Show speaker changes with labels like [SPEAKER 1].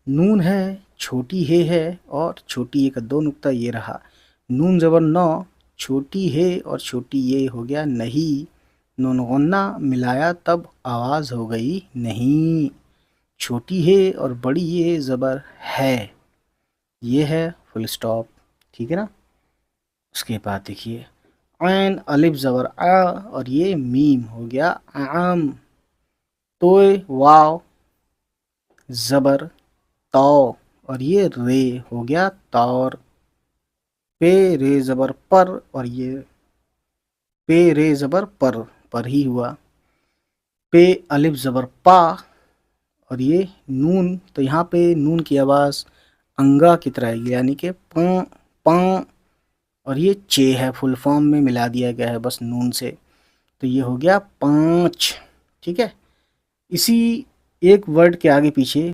[SPEAKER 1] नून है, छोटी है और छोटी ए का दो नुक्ता ये रहा। नून ज़बर नौ, छोटी है और छोटी ये हो गया नहीं। नून गुन्ना मिलाया तब आवाज़ हो गई नहीं। छोटी है और बड़ी ये ज़बर है, ये है फुल स्टॉप। ठीक है ना। उसके बाद देखिए ऐन अलिफ ज़बर आ और ये मीम हो गया आम। तोय वाव ज़बर तौ और ये रे हो गया तौर। पे रे ज़बर पर और ये पे रे ज़बर पर ही हुआ। पे अलिफ ज़बर पा और ये नून, तो यहाँ पे नून की आवाज़ अंगा की तरह आएगी, यानी कि प प और ये चे है, फुल फॉर्म में मिला दिया गया है बस नून से, तो ये हो गया 5। ठीक है। इसी एक वर्ड के आगे पीछे